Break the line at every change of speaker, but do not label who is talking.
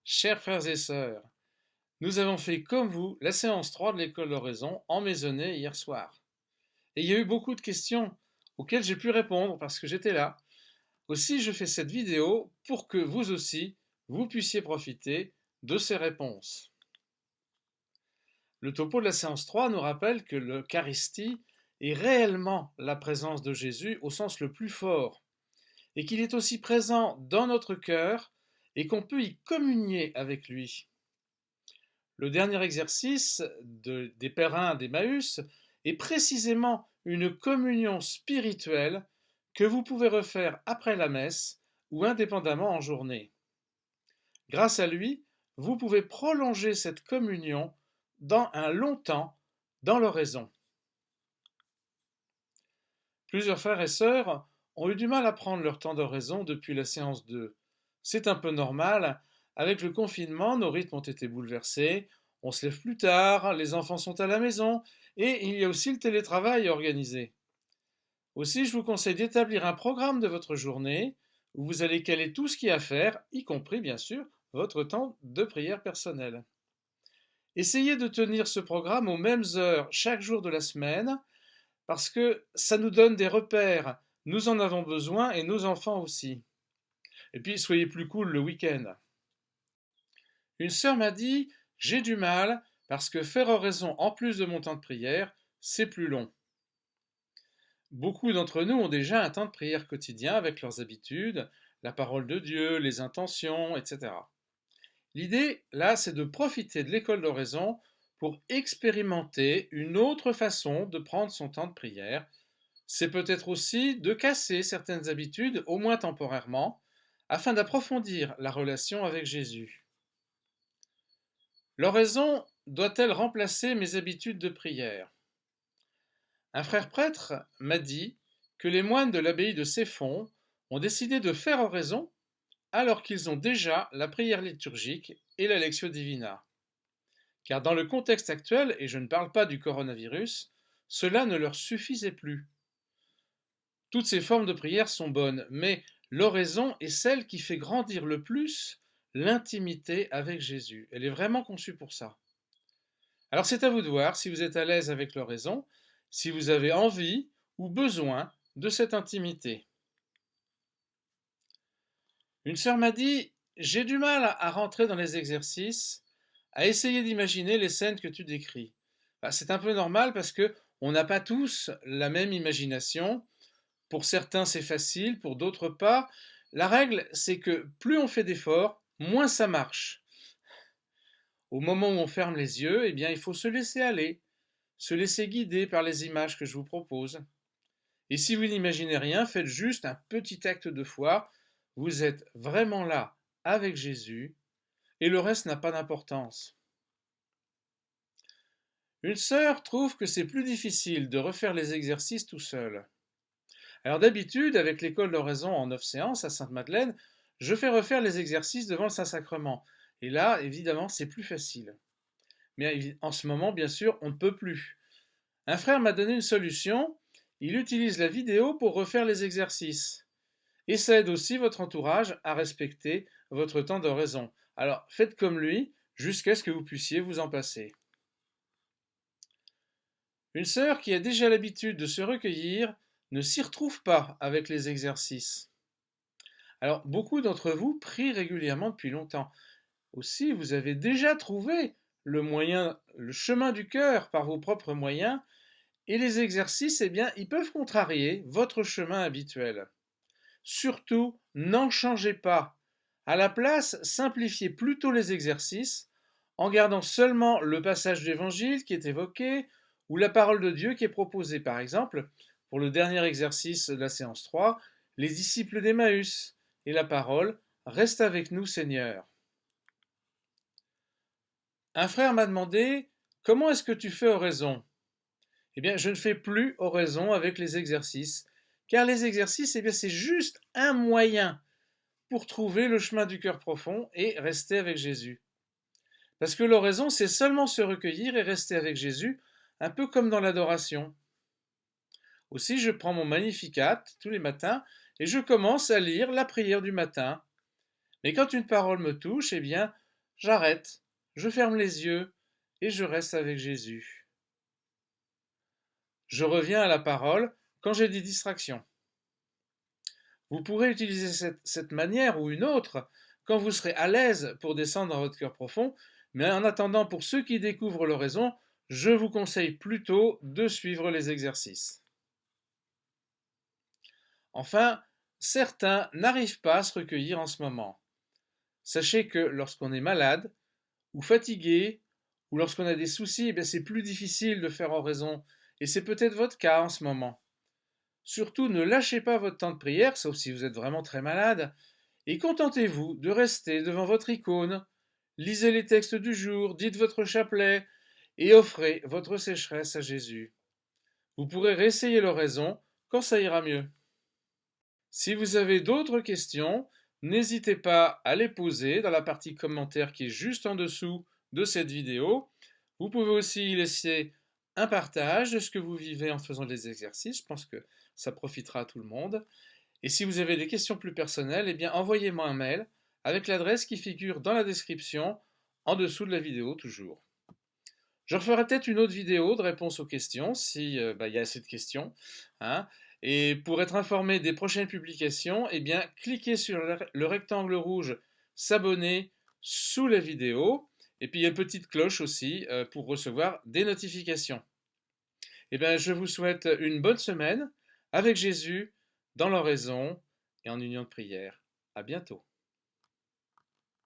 Chers frères et sœurs, nous avons fait comme vous la séance 3 de l'école d'oraison en maisonnée hier soir. Et il y a eu beaucoup de questions auxquelles j'ai pu répondre parce que j'étais là. Aussi, je fais cette vidéo pour que vous aussi, vous puissiez profiter de ces réponses. Le topo de la séance 3 nous rappelle que l'Eucharistie est réellement la présence de Jésus au sens le plus fort et qu'il est aussi présent dans notre cœur et qu'on peut y communier avec lui. Le dernier exercice des pèlerins d'Emmaüs est précisément une communion spirituelle que vous pouvez refaire après la messe ou indépendamment en journée. Grâce à lui, vous pouvez prolonger cette communion dans un long temps dans l'oraison. Plusieurs frères et sœurs ont eu du mal à prendre leur temps d'oraison depuis la séance 2. C'est un peu normal, avec le confinement, nos rythmes ont été bouleversés, on se lève plus tard, les enfants sont à la maison, et il y a aussi le télétravail à organiser. Aussi, je vous conseille d'établir un programme de votre journée où vous allez caler tout ce qu'il y a à faire, y compris bien sûr votre temps de prière personnelle. Essayez de tenir ce programme aux mêmes heures chaque jour de la semaine, parce que ça nous donne des repères. Nous en avons besoin et nos enfants aussi. Et puis, soyez plus cool le week-end. Une sœur m'a dit, j'ai du mal parce que faire oraison en plus de mon temps de prière, c'est plus long. Beaucoup d'entre nous ont déjà un temps de prière quotidien avec leurs habitudes, la parole de Dieu, les intentions, etc. L'idée, là, c'est de profiter de l'école d'oraison pour expérimenter une autre façon de prendre son temps de prière. C'est peut-être aussi de casser certaines habitudes, au moins temporairement, afin d'approfondir la relation avec Jésus. L'oraison doit-elle remplacer mes habitudes de prière? Un frère prêtre m'a dit que les moines de l'abbaye de Ceffonds ont décidé de faire oraison alors qu'ils ont déjà la prière liturgique et la Lectio Divina. Car dans le contexte actuel, et je ne parle pas du coronavirus, cela ne leur suffisait plus. Toutes ces formes de prière sont bonnes, mais l'oraison est celle qui fait grandir le plus l'intimité avec Jésus. Elle est vraiment conçue pour ça. Alors c'est à vous de voir si vous êtes à l'aise avec l'oraison, si vous avez envie ou besoin de cette intimité. Une sœur m'a dit, j'ai du mal à rentrer dans les exercices, à essayer d'imaginer les scènes que tu décris. C'est un peu normal parce que on n'a pas tous la même imagination. Pour certains, c'est facile, pour d'autres pas. La règle, c'est que plus on fait d'efforts, moins ça marche. Au moment où on ferme les yeux, eh bien, il faut se laisser aller, se laisser guider par les images que je vous propose. Et si vous n'imaginez rien, faites juste un petit acte de foi. Vous êtes vraiment là avec Jésus et le reste n'a pas d'importance. Une sœur trouve que c'est plus difficile de refaire les exercices tout seul. Alors d'habitude, avec l'école d'oraison en 9 séances à Sainte-Madeleine, je fais refaire les exercices devant le Saint-Sacrement. Et là, évidemment, c'est plus facile. Mais en ce moment, bien sûr, on ne peut plus. Un frère m'a donné une solution. Il utilise la vidéo pour refaire les exercices. Et ça aide aussi votre entourage à respecter votre temps d'oraison. Alors faites comme lui jusqu'à ce que vous puissiez vous en passer. Une sœur qui a déjà l'habitude de se recueillir ne s'y retrouve pas avec les exercices. Alors beaucoup d'entre vous prient régulièrement depuis longtemps. Aussi, vous avez déjà trouvé le moyen, le chemin du cœur par vos propres moyens, et les exercices, eh bien, ils peuvent contrarier votre chemin habituel. Surtout, n'en changez pas. À la place, simplifiez plutôt les exercices en gardant seulement le passage d'évangile qui est évoqué ou la parole de Dieu qui est proposée. Par exemple, pour le dernier exercice de la séance 3, les disciples d'Emmaüs et la parole reste avec nous, Seigneur. Un frère m'a demandé comment est-ce que tu fais oraison? Eh bien, je ne fais plus oraison avec les exercices, car les exercices, eh bien, c'est juste un moyen pour trouver le chemin du cœur profond et rester avec Jésus. Parce que l'oraison, c'est seulement se recueillir et rester avec Jésus, un peu comme dans l'adoration. Aussi, je prends mon Magnificat tous les matins et je commence à lire la prière du matin. Mais quand une parole me touche, eh bien, J'arrête, je ferme les yeux et je reste avec Jésus. Je reviens à la parole quand j'ai des distractions. Vous pourrez utiliser cette manière ou une autre quand vous serez à l'aise pour descendre dans votre cœur profond, mais en attendant, pour ceux qui découvrent l'oraison, je vous conseille plutôt de suivre les exercices. Enfin, certains n'arrivent pas à se recueillir en ce moment. Sachez que lorsqu'on est malade ou fatigué ou lorsqu'on a des soucis, c'est plus difficile de faire oraison, et c'est peut-être votre cas en ce moment. Surtout, ne lâchez pas votre temps de prière, sauf si vous êtes vraiment très malade, et contentez-vous de rester devant votre icône, lisez les textes du jour, dites votre chapelet, et offrez votre sécheresse à Jésus. Vous pourrez réessayer l'oraison quand ça ira mieux. Si vous avez d'autres questions, n'hésitez pas à les poser dans la partie commentaires qui est juste en dessous de cette vidéo. Vous pouvez aussi y laisser un partage de ce que vous vivez en faisant les exercices. Je pense que ça profitera à tout le monde. Et si vous avez des questions plus personnelles, envoyez-moi un mail avec l'adresse qui figure dans la description en dessous de la vidéo toujours. Je referai peut-être une autre vidéo de réponse aux questions si y a assez de questions, hein. Et pour être informé des prochaines publications, cliquez sur le rectangle rouge s'abonner sous la vidéo. Et puis il y a une petite cloche aussi pour recevoir des notifications. Je vous souhaite une bonne semaine avec Jésus dans l'oraison et en union de prière. À bientôt.